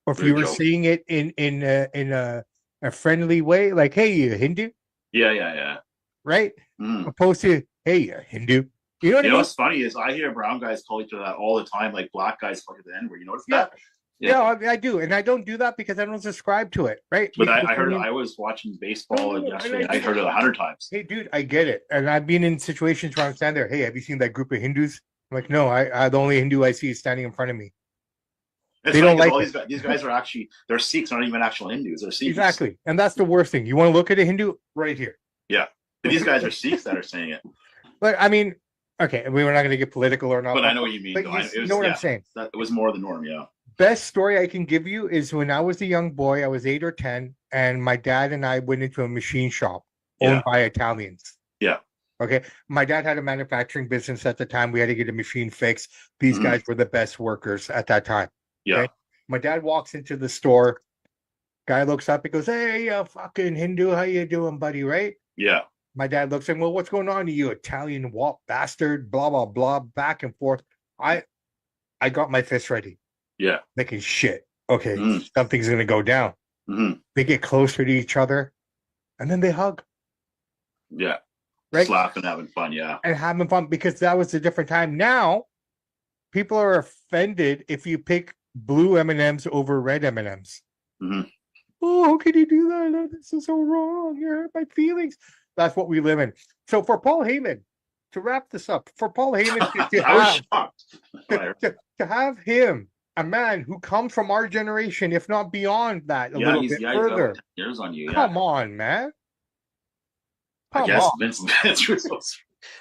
Speaker 1: or if you were saying it in a friendly way, like, hey, you Hindu?
Speaker 2: Yeah.
Speaker 1: Right? Opposed to, hey, you Hindu. You know what I mean?
Speaker 2: What's funny is I hear brown guys call each other that all the time, like black guys call it the N-word. You notice that?
Speaker 1: Yeah, I do. And I don't do that because I don't subscribe to it, right?
Speaker 2: But I heard, I was watching baseball yesterday. I heard it 100 times.
Speaker 1: Hey, dude, I get it. And I've been in situations where I'm standing there. Hey, have you seen that group of Hindus? I'm like, no, I the only Hindu I see is standing in front of me.
Speaker 2: It's they don't like all these guys are actually, they're Sikhs, not even actual Hindus. They're Sikhs.
Speaker 1: Exactly. And that's the worst thing. You want to look at a Hindu? Right here.
Speaker 2: Yeah. But these guys are Sikhs that are saying it.
Speaker 1: But I mean, okay, we were not going to get political or not.
Speaker 2: But I know what you mean.
Speaker 1: But you know what I'm saying?
Speaker 2: It was more the norm, yeah.
Speaker 1: Best story I can give you is when I was a young boy, I was 8 or 10, and my dad and I went into a machine shop owned by Italians.
Speaker 2: Yeah.
Speaker 1: Okay. My dad had a manufacturing business at the time. We had to get a machine fixed. These guys were the best workers at that time.
Speaker 2: Yeah.
Speaker 1: Okay? My dad walks into the store. Guy looks up. He goes, "Hey, fucking Hindu, how you doing, buddy?" Right?
Speaker 2: Yeah.
Speaker 1: My dad looks at him. Well, what's going on to you, Italian wop bastard? Blah blah blah. Back and forth. I got my fist ready.
Speaker 2: Yeah.
Speaker 1: Thinking shit. Okay, something's gonna go down. They get closer to each other, and then they hug.
Speaker 2: Yeah.
Speaker 1: Right?
Speaker 2: Laughing, having fun, yeah.
Speaker 1: And having fun because that was a different time. Now, people are offended if you pick blue M&Ms over red M&Ms. Oh, how can you do that? This is so wrong. You hurt my feelings. That's what we live in. So for Paul Heyman, to wrap this up, for Paul Heyman to have him, a man who comes from our generation, if not beyond that, a little bit further.
Speaker 2: Years on you.
Speaker 1: Come on, man.
Speaker 2: I guess Vince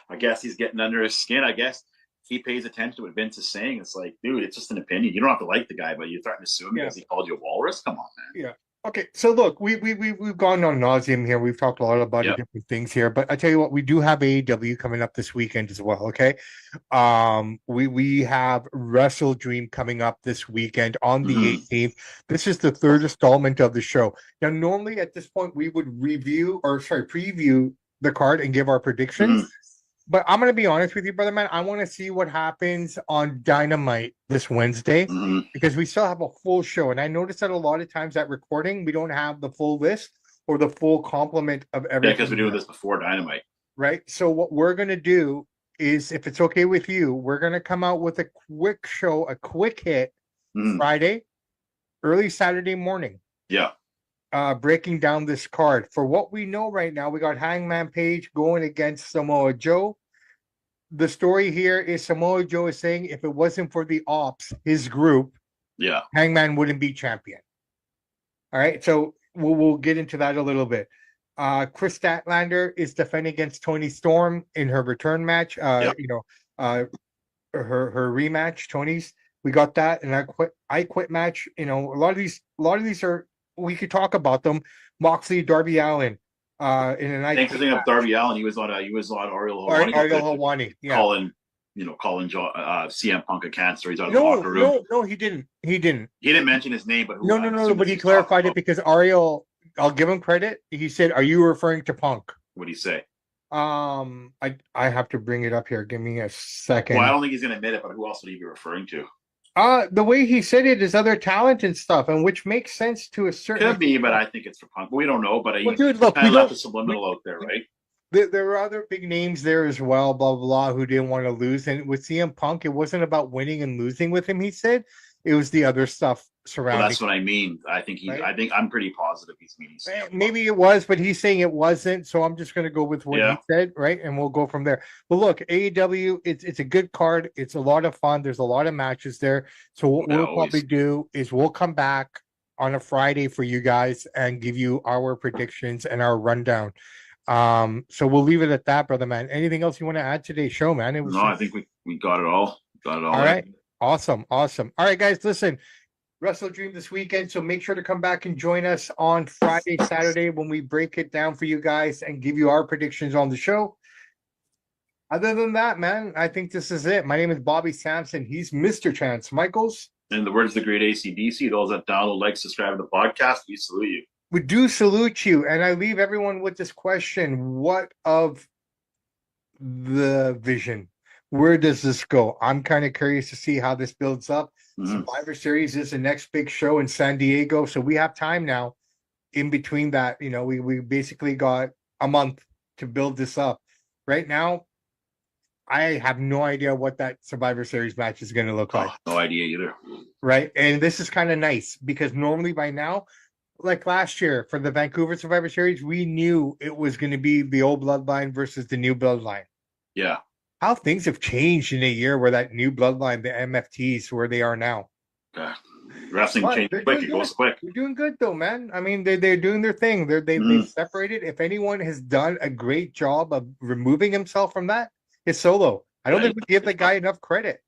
Speaker 2: I guess he's getting under his skin. I guess he pays attention to what Vince is saying. It's like, dude, it's just an opinion. You don't have to like the guy, but you threaten to sue him because he called you a walrus. Come on, man.
Speaker 1: Yeah. Okay, so look, we've gone on nauseum here. We've talked a lot about different things here, but I tell you what, we do have AEW coming up this weekend as well. Okay, we have Wrestle Dream coming up this weekend on the 18th. This is the third installment of the show. Now, normally at this point, we would preview the card and give our predictions. But I'm going to be honest with you, brother man. I want to see what happens on Dynamite this Wednesday because we still have a full show. And I noticed that a lot of times at recording, we don't have the full list or the full complement of everything.
Speaker 2: Yeah, because we're doing this before Dynamite.
Speaker 1: Right. So what we're going to do is, if it's okay with you, we're going to come out with a quick show, a quick hit Friday, early Saturday morning.
Speaker 2: Yeah.
Speaker 1: Breaking down this card. For what we know right now, we got Hangman Page going against Samoa Joe. The story here is Samoa Joe is saying if it wasn't for the Ops, his group, Hangman wouldn't be champion. All right, so we'll get into that a little bit. Chris Statlander is defending against Toni Storm in her return match. Her rematch, Tony's. We got that, and I quit match. You know, a lot of these are. We could talk about them. Moxley, Darby Allin, in a night
Speaker 2: Thanks for thinking of Darby Allin. He was on Oriel Hawani
Speaker 1: Ariel Helwani. Yeah.
Speaker 2: calling CM Punk a cancer. He's out of the
Speaker 1: No,
Speaker 2: locker room.
Speaker 1: no, he didn't. He didn't.
Speaker 2: He didn't mention his name, but who?
Speaker 1: No,
Speaker 2: I'm
Speaker 1: no, no.
Speaker 2: assuming
Speaker 1: But he
Speaker 2: he's talking
Speaker 1: clarified it
Speaker 2: about.
Speaker 1: because Ariel, I'll give him credit. He said, "Are you referring to Punk?"
Speaker 2: What do you say?
Speaker 1: I have to bring it up here. Give me a
Speaker 2: Well, I
Speaker 1: second.
Speaker 2: don't think he's going to admit it, but who else would he be referring to?
Speaker 1: The way he said it is other talent and stuff, and which makes sense to a certain.
Speaker 2: Could be, but I think it's for Punk. We don't know, but he
Speaker 1: Well, dude, look,
Speaker 2: kind
Speaker 1: we
Speaker 2: of left
Speaker 1: don't.
Speaker 2: a subliminal out there, right?
Speaker 1: There were other big names there as well, blah, blah, blah, who didn't want to lose. And with CM Punk, it wasn't about winning and losing with him, he said. It was the other stuff
Speaker 2: Well,
Speaker 1: surrounding.
Speaker 2: that's what I mean. I think
Speaker 1: Right?
Speaker 2: I'm pretty positive he's meaning CM Punk.
Speaker 1: Maybe it was, but he's saying it wasn't. So I'm just going to go with what he said, right? And we'll go from there. But look, AEW, it's a good card. It's a lot of fun. There's a lot of matches there. So what we'll probably do is we'll come back on a Friday for you guys and give you our predictions and our rundown. So we'll leave it at that, brother man. Anything else you want to add to today's show, man?
Speaker 2: I think we got it all. All
Speaker 1: right. Awesome. All right, guys, listen. Wrestle Dream this weekend, so make sure to come back and join us on Friday, Saturday when we break it down for you guys and give you our predictions on the show. Other than that, man, I think this is it. My name is Bobby Sampson. He's Mr. Chance Michaels.
Speaker 2: In the words of the great ACDC, those that download, like, subscribe to the podcast, we salute you.
Speaker 1: We do salute you, and I leave everyone with this question: what of the vision? Where does this go? I'm kind of curious to see how this builds up. Survivor Series is the next big show in San Diego, so we have time now. In between that, we basically got a month to build this up. Right now, I have no idea what that Survivor Series match is going to look like.
Speaker 2: No idea either.
Speaker 1: Right, and this is kind of nice because normally by now, like last year for the Vancouver Survivor Series, we knew it was going to be the old bloodline versus the new bloodline.
Speaker 2: Yeah.
Speaker 1: How things have changed in a year where that new bloodline, the MFTs, where they are now.
Speaker 2: Wrestling changed quick. It goes quick.
Speaker 1: They're doing good though, man. I mean, they're doing their thing. They've separated. If anyone has done a great job of removing himself from that, it's Solo. I don't think we give the guy enough credit.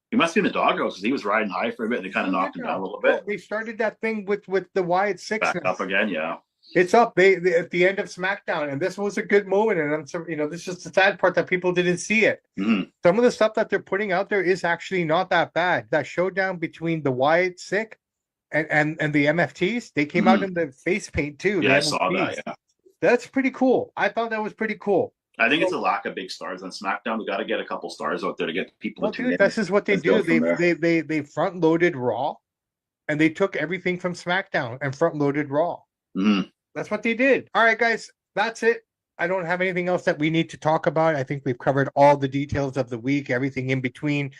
Speaker 2: He must be in the doghouse because he was riding high for a bit and they kind of knocked him down a little bit.
Speaker 1: They started that thing with the Wyatt Six.
Speaker 2: Back up again, yeah.
Speaker 1: It's up. They at the end of SmackDown, and this was a good moment. And this is the sad part that people didn't see it. Some of the stuff that they're putting out there is actually not that bad. That showdown between the Wyatt Sick and the MFTs, they came out in the face paint too.
Speaker 2: Yeah, I saw that. Yeah,
Speaker 1: that's pretty cool. I thought that was pretty cool.
Speaker 2: I think it's a lack of big stars on SmackDown. We got to get a couple stars out there to get people to tune in.
Speaker 1: This is what they do. They front loaded Raw, and they took everything from SmackDown and front loaded Raw. That's what they did. All right, guys, that's it. I don't have anything else that we need to talk about. I think we've covered all the details of the week, everything in between.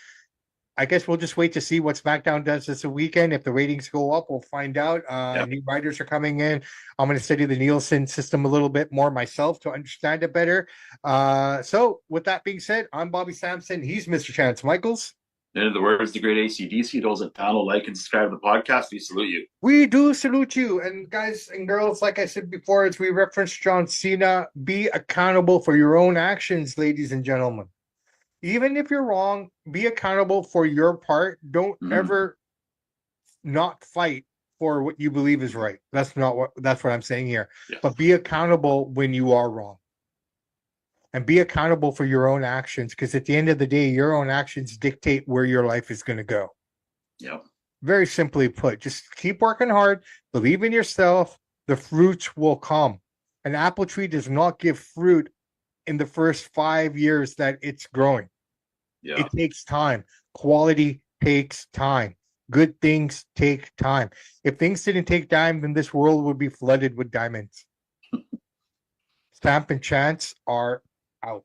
Speaker 1: I guess we'll just wait to see what SmackDown does this weekend. If the ratings go up, we'll find out. New writers are coming in. I'm going to study the Nielsen system a little bit more myself to understand it better. So with that being said, I'm Bobby Sampson. He's Mr. Chance Michaels.
Speaker 2: In the words of the great ACDC, those that download, like, and subscribe to the podcast, we salute you.
Speaker 1: We do salute you. And guys and girls, like I said before, as we referenced John Cena, be accountable for your own actions, ladies and gentlemen. Even if you're wrong, be accountable for your part. Don't ever not fight for what you believe is right. That's what I'm saying here. Yeah. But be accountable when you are wrong. And be accountable for your own actions, because at the end of the day, your own actions dictate where your life is going to go.
Speaker 2: Yeah.
Speaker 1: Very simply put, just keep working hard, believe in yourself, the fruits will come. An apple tree does not give fruit in the first 5 years that it's growing.
Speaker 2: Yeah.
Speaker 1: It takes time. Quality takes time. Good things take time. If things didn't take time, then this world would be flooded with diamonds. Samp Chance are out.